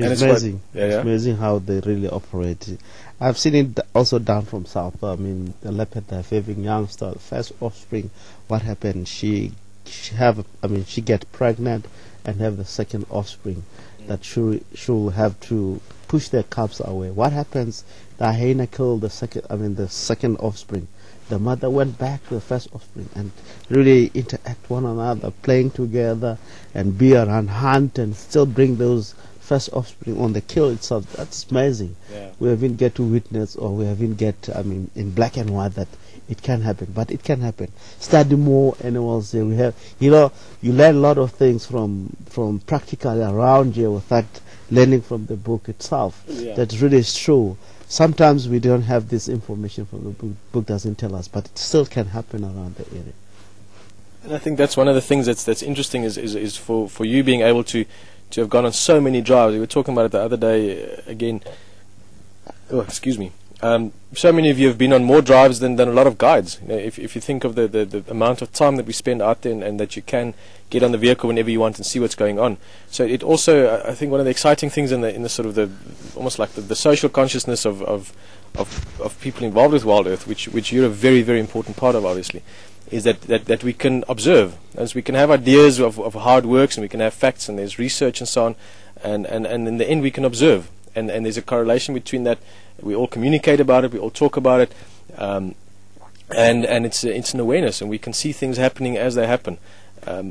It's amazing. It's amazing how they really operate. I've seen it also down from south. I mean, the leopard having youngster, first offspring. What happened? She get pregnant and have the second offspring. That she'll have to push their cubs away. What happens? The hyena killed the second offspring. The mother went back to the first offspring and really interact one another, playing together and be around, hunt and still bring those first offspring on the kill itself. That's amazing. Yeah. We haven't get to witness, or we haven't get, in black and white that it can happen, but it can happen. Study more animals here. We have, you learn a lot of things from practically around here without learning from the book itself. Yeah. That really is true. Sometimes we don't have this information from the book. Book doesn't tell us, but it still can happen around the area. And I think that's one of the things that's interesting is for you being able to have gone on so many drives. We were talking about it the other day again. Oh, excuse me. So many of you have been on more drives than a lot of guides. If you think of the amount of time that we spend out there and that you can get on the vehicle whenever you want and see what's going on. So it also, I think, one of the exciting things in the sort of the almost like the social consciousness of people involved with WildEarth, which you're a very, very important part of, obviously, is that we can observe, as we can have ideas of how it works, and we can have facts, and there's research and so on, and in the end we can observe, and there's a correlation between that. We all communicate about it, we all talk about it, and it's an awareness, and we can see things happening as they happen,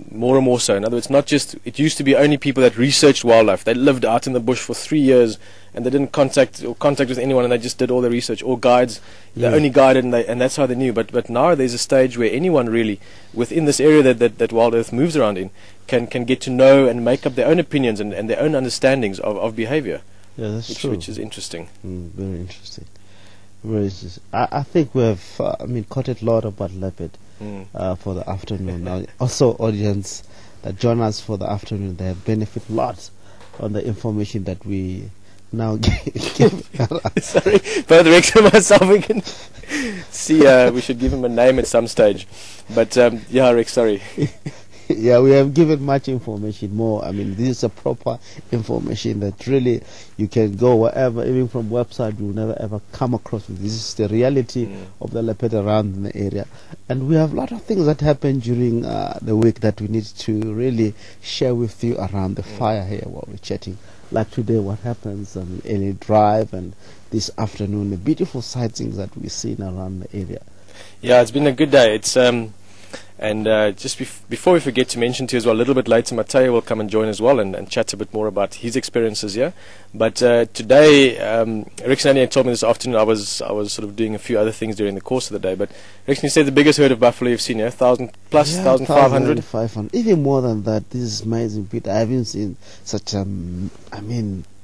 more and more so. In other words, not just, it used to be only people that researched wildlife. They lived out in the bush for 3 years and they didn't contact with anyone, and they just did all the research. Or guides, they only guided, and that's how they knew. But now there's a stage where anyone really within this area that WildEarth moves around in can get to know and make up their own opinions and their own understandings of behavior. Yeah, that's true. Which is interesting. Very interesting. Very interesting. I think we have quoted a lot about leopard for the afternoon. Now, also, audience that join us for the afternoon, they have benefit a lot on the information that we now give. Sorry, both Rex and myself, we can see. We should give him a name at some stage. But yeah, Rex, sorry. Yeah, we have given much information more. This is a proper information that really you can go wherever, even from website, you'll never ever come across with. This is the reality of the leopard around in the area. And we have a lot of things that happen during the week that we need to really share with you around the fire here while we're chatting. Like today, what happens on any drive, and this afternoon, the beautiful sightings that we've seen around the area. Yeah, it's been a good day. It's And just before we forget to mention to you as well, a little bit later, Mateo will come and join as well and chat a bit more about his experiences here. But today, Rex and Annie told me this afternoon, I was sort of doing a few other things during the course of the day. But Rex, you said the biggest herd of buffalo you've seen, 1,000 plus, 1,500? 1,500, even more than that. This is amazing, Peter. I haven't seen such a,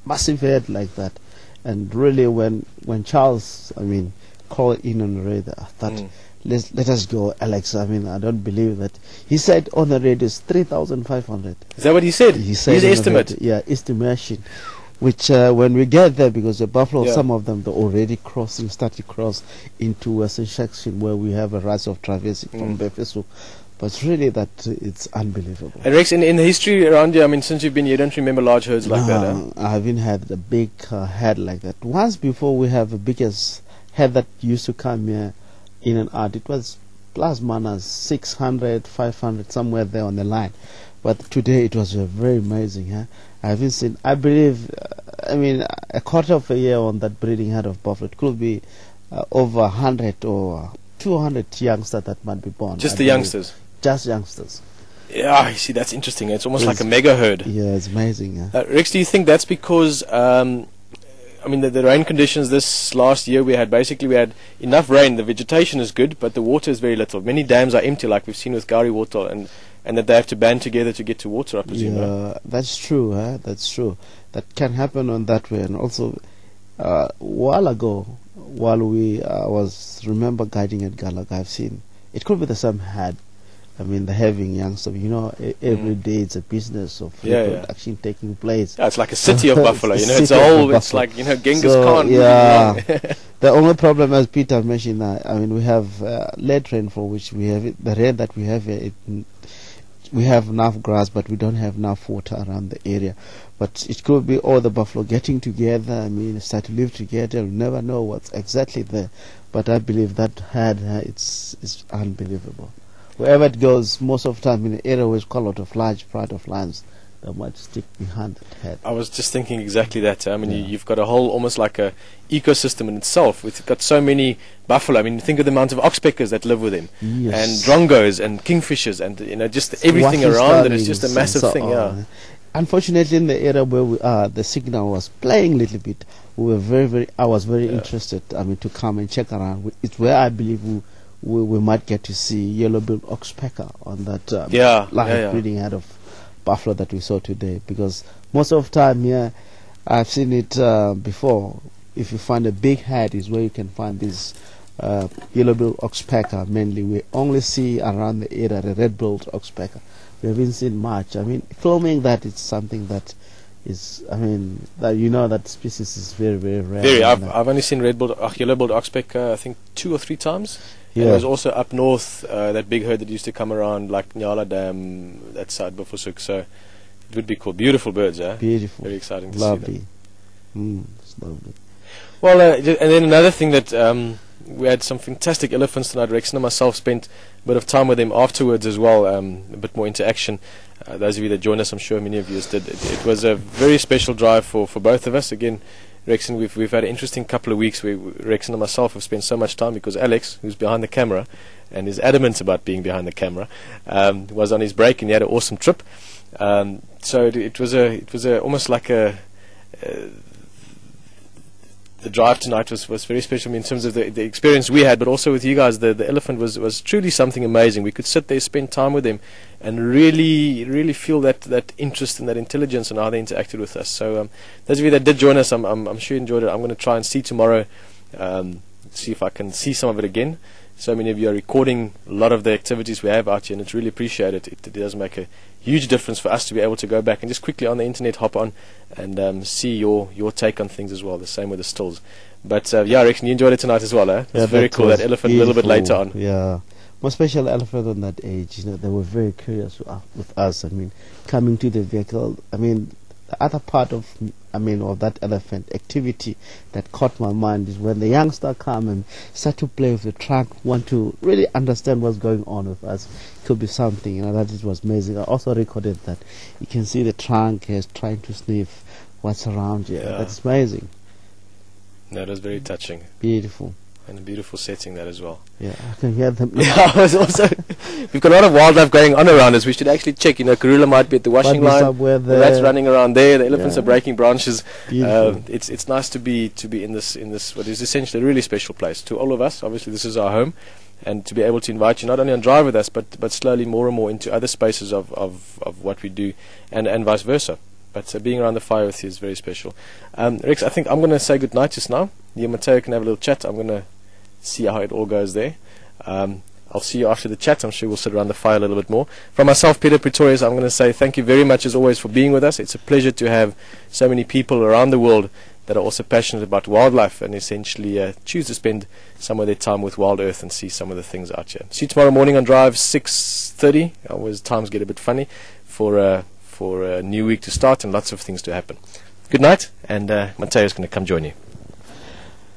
massive herd like that. And really, when Charles, called in on the radio, I thought, let us go, Alex. I don't believe that. He said on the radio it's 3,500. Is that what he said? He said his estimate. Radio, estimation. Which when we get there, because the buffalo, some of them, they're already started to cross into a section where we have a rise of traversing from Befesu. But really, it's unbelievable. And Rex, in the history around here, since you've been here, you don't remember large herds like that, huh? I haven't had a big herd like that. Once before, we have the biggest herd that used to come here in and out. It was plus minus 600, 500, somewhere there on the line. But today it was very amazing. I haven't seen, I believe, a quarter of a year on that breeding herd of buffalo. It could be over 100 or 200 youngsters that might be born. Just the youngsters? Just youngsters. Yeah, I see, that's interesting. It's almost like a mega herd. Yeah, it's amazing. Rex, do you think that's because the rain conditions this last year, we had enough rain, the vegetation is good, but the water is very little. Many dams are empty, like we've seen with Gari water, and that they have to band together to get to water, I presume. Yeah, that's true. That's true. That can happen on that way. And also, a while ago, while remember guiding at Galaga, I've seen, it could be the same herd. The having youngsters, every day it's a business of production taking place. Yeah, it's like a city of buffalo, it's it's like, Genghis Khan. Yeah. The only problem, as Peter mentioned, we have late rainfall, which we have, the rain that we have here, we have enough grass, but we don't have enough water around the area. But it could be all the buffalo getting together. I mean, start to live together. We never know what's exactly there. But I believe that herd, it's unbelievable. Wherever it goes, most of the time in the area where it's quite a lot of large pride of lions, they might stick behind that head. I was just thinking exactly that. I mean, you've got a whole, almost like a ecosystem in itself. We've got so many buffalo. I mean, think of the amount of oxpeckers that live with him, and drongos and kingfishers, and just everything around it. It's just a massive thing. Yeah. Unfortunately, in the area where we are, the signal was playing a little bit. We were I was very interested. I mean, to come and check around. It's where I believe we might get to see yellow-billed oxpecker on that breeding head of buffalo that we saw today, because most of the time I've seen it before. If you find a big head is where you can find this yellow-billed oxpecker. Mainly we only see around the area the red-billed oxpecker. We haven't seen much. I mean, filming that is something that is, I mean, that species is very, very rare. I've only seen yellow-billed oxpecker I think 2 or 3 times. Yeah. There was also up north that big herd that used to come around, like Nyala Dam, that side, Bufosuk. So it would be cool. Beautiful birds, eh? Beautiful. Very exciting to see them. It's lovely. Well, and then another thing that we had some fantastic elephants tonight. Rex and myself spent a bit of time with them afterwards as well, a bit more interaction. Those of you that joined us, I'm sure many of you did. It was a very special drive for both of us. Again, Rex and we've had an interesting couple of weeks where Rex and myself have spent so much time, because Alex, who's behind the camera and is adamant about being behind the camera, was on his break and he had an awesome trip. So it was almost like the drive tonight was very special in terms of the experience we had, but also with you guys. The elephant was truly something amazing. We could sit there, spend time with them, and really feel that interest and that intelligence and how they interacted with us. So those of you that did join us, I'm sure you enjoyed it. I'm going to try and see tomorrow, see if I can see some of it again. So many of you are recording a lot of the activities we have out here, and it's really appreciated. It does make a huge difference for us to be able to go back and just quickly on the internet hop on and see your take on things as well. The same with the stills. But Rex, you enjoyed it tonight as well, eh? It's very cool. That elephant beautiful. A little bit later on. Yeah. More special elephant on that age. They were very curious with us. I mean, coming to the vehicle. I mean, the other part of that elephant activity that caught my mind is when the youngster come and start to play with the trunk, want to really understand what's going on with us. It could be something, that it was amazing. I also recorded that. You can see the trunk is trying to sniff what's around you. Yeah. That's amazing. That was very touching. Beautiful. And a beautiful setting that as well. Yeah, I can hear them. Yeah, we've got a lot of wildlife going on around us. We should actually check. Karula might be at the washing line. The rats running around there. The elephants are breaking branches. It's nice to be in this what is essentially a really special place to all of us. Obviously, this is our home, and to be able to invite you not only on drive with us, but slowly more and more into other spaces of what we do, and vice versa. But being around the fire with you is very special. Rex, I think I'm going to say good night just now. You and Mateo can have a little chat. I'm going to see how it all goes there. I'll see you after the chat. I'm sure we'll sit around the fire a little bit more. From myself, Peter Pretorius, I'm going to say thank you very much as always for being with us. It's a pleasure to have so many people around the world that are also passionate about wildlife and essentially choose to spend some of their time with WildEarth and see some of the things out here. See you tomorrow morning on Drive 6:30. Always times get a bit funny for a new week to start and lots of things to happen. Good night, and Mateo's going to come join you.